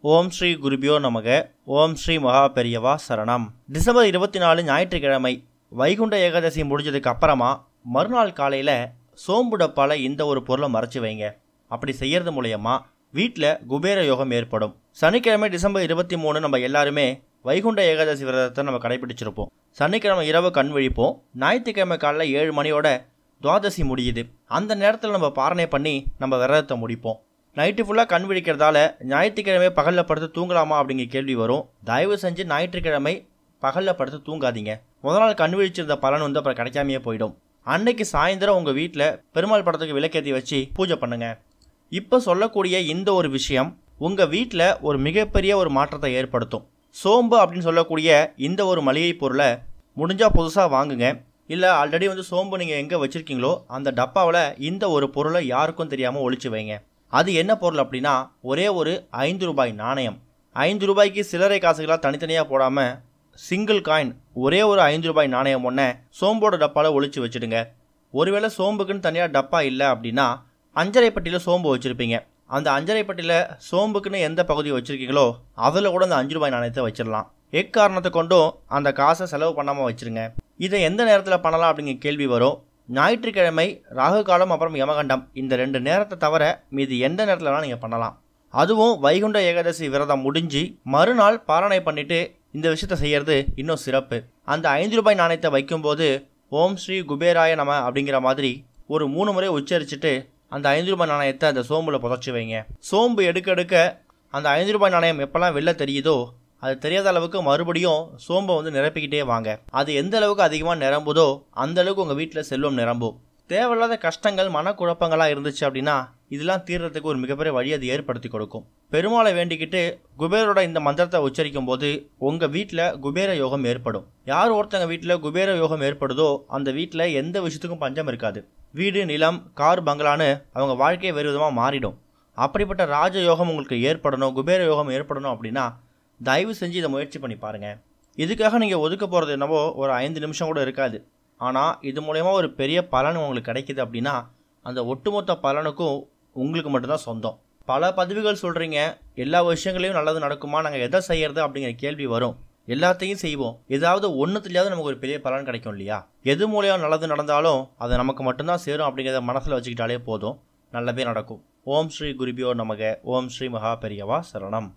ஓம் ஸ்ரீ குருபியோ நமக. ஓம் ஸ்ரீ மகா பெரியவா சரணம். டிசம்பர் 24 ஞாயிற்றுக்கிழமை வைகுண்ட ஏகாதசி முடிஞ்சதுக்கு அப்புறமா மறுநாள் காலையில் சோம்பு டப்பால இந்த ஒரு பொருளை மறைச்சி வைங்க. அப்படி செய்யறது மூலயமா வீட்டில் குபேர யோகம் ஏற்படும். சனிக்கிழமை டிசம்பர் 23 நம்ம எல்லாருமே வைகுண்ட ஏகாதசி விரதத்தை நம்ம கடைபிடிச்சிருப்போம். சனிக்கிழமை இரவு கண் விழிப்போம். ஞாயிற்றுக்கிழமை காலையில் 7 மணியோட துவாதசி முடியுது. அந்த நேரத்தில் நம்ம பாரணை பண்ணி நம்ம விரதத்தை முடிப்போம். நைட்டு ஃபுல்லாக கண் விழிக்கிறதால ஞாயிற்றுக்கிழமை பகலில் படுத்து தூங்கலாமா அப்படிங்கிற கேள்வி வரும். தயவு செஞ்சு ஞாயிற்றுக்கிழமை பகலில் படுத்து தூங்காதீங்க. முதல் நாள் கண் விழிச்சிருந்த பலன் அப்புறம் கிடைக்காமையே போயிடும். அன்னைக்கு சாயந்தரம் உங்கள் வீட்டில் பெருமாள் படத்துக்கு விளக்கேற்றி வச்சு பூஜை பண்ணுங்க. இப்போ சொல்லக்கூடிய இந்த ஒரு விஷயம் உங்கள் வீட்டில் ஒரு மிகப்பெரிய ஒரு மாற்றத்தை ஏற்படுத்தும். சோம்பு அப்படின்னு சொல்லக்கூடிய இந்த ஒரு மளிகை பொருளை முடிஞ்சால் புதுசாக வாங்குங்க. இல்லை ஆல்ரெடி சோம்பு நீங்கள் எங்கே வச்சுருக்கீங்களோ அந்த டப்பாவில் இந்த ஒரு பொருளை யாருக்கும் தெரியாமல் ஒழிச்சு வைங்க. அது என்ன பொருள் அப்படின்னா ஒரே ஒரு 5 ரூபாய் நாணயம். 5 ரூபாய்க்கு சில்லறை காசுகளாக தனித்தனியாக போடாமல் சிங்கிள் காயின் ஒரே ஒரு 5 ரூபாய் நாணயம் ஒன்று சோம்போட டப்பாவில் ஒழிச்சு வச்சுடுங்க. ஒருவேளை சோம்புக்குன்னு தனியாக டப்பா இல்லை அப்படின்னா அஞ்சரை பட்டியில் சோம்பு வச்சுருப்பீங்க. அந்த அஞ்சரை பட்டியில் சோம்புக்குன்னு எந்த பகுதியை வச்சுருக்கீங்களோ அதில் கூட அந்த 5 ரூபாய் நாணயத்தை வச்சிடலாம். எக்காரணத்தை கொண்டும் அந்த காசை செலவு பண்ணாமல் வச்சுருங்க. இதை எந்த நேரத்தில் பண்ணலாம் அப்படிங்கிற கேள்வி வரும். ஞாயிற்றுக்கிழமை ராகு காலம் அப்புறம் யமகண்டம் இந்த 2 நேரத்தை தவிர மீதி எந்த நேரத்தில் வேணால் நீங்கள் பண்ணலாம். அதுவும் வைகுண்ட ஏகாதசி விரதம் முடிஞ்சு மறுநாள் பாரணை பண்ணிவிட்டு இந்த விஷயத்தை செய்கிறது இன்னும் சிறப்பு. அந்த 5 ரூபாய் நாணயத்தை வைக்கும்போது ஓம் ஸ்ரீ குபேராய நம அப்படிங்கிற மாதிரி ஒரு 3 முறை உச்சரிச்சுட்டு அந்த 5 ரூபாய் நாணயத்தை அந்த சோம்பில் புதைச்சி வைங்க. சோம்பு எடுக்க எடுக்க அந்த 5 ரூபாய் நாணயம் எப்போல்லாம் வெளில தெரியுதோ அது தெரியாத அளவுக்கு மறுபடியும் சோம்பை நிரப்பிக்கிட்டே வாங்க. அது எந்த அளவுக்கு அதிகமாக நிரம்புதோ அந்த அளவுக்கு உங்கள் வீட்டில் செல்வம் நிரம்பும். தேவையில்லாத கஷ்டங்கள் மனக்குழப்பங்களாக இருந்துச்சு அப்படின்னா இதெல்லாம் தீர்றதுக்கு ஒரு மிகப்பெரிய வழி அது ஏற்படுத்தி கொடுக்கும். பெருமாளை வேண்டிக்கிட்டு குபேரோட இந்த மந்திரத்தை உச்சரிக்கும் போது உங்கள் வீட்டில் குபேர யோகம் ஏற்படும். யார் ஒருத்தங்க வீட்டில் குபேர யோகம் ஏற்படுதோ அந்த வீட்டில் எந்த விஷயத்துக்கும் பஞ்சம் இருக்காது. வீடு, நிலம், கார், பங்களான்னு அவங்க வாழ்க்கையை வேறு விதமாக மாறிடும். அப்படிப்பட்ட ராஜ யோகம் உங்களுக்கு ஏற்படணும், குபேர யோகம் ஏற்படணும் அப்படின்னா தயவு செஞ்சு இதை முயற்சி பண்ணி பாருங்கள். இதுக்காக நீங்கள் ஒதுக்க போகிறது என்னவோ ஒரு 5 நிமிஷம் கூட இருக்காது. ஆனால் இது மூலயமா ஒரு பெரிய பலன் உங்களுக்கு கிடைக்கிது அப்படின்னா அந்த ஒட்டுமொத்த பலனுக்கும் உங்களுக்கு மட்டும்தான் சொந்தம். பல பதிவுகள் சொல்கிறீங்க, எல்லா விஷயங்களையும் நல்லது நடக்குமா, நாங்கள் எதை செய்யறது அப்படிங்கிற கேள்வி வரும். எல்லாத்தையும் செய்வோம், ஏதாவது ஒன்றுத்துலையாவது நமக்கு ஒரு பெரிய பலன் கிடைக்கும் இல்லையா? எது மூலியம் நல்லது நடந்தாலும் அது நமக்கு மட்டும்தான் சேரும் அப்படிங்கிறத மனசில் வச்சுக்கிட்டாலே போதும், நல்லதே நடக்கும். ஓம் ஸ்ரீ குருபியோ நமக. ஓம் ஸ்ரீ மகா பெரியவா சரணம்.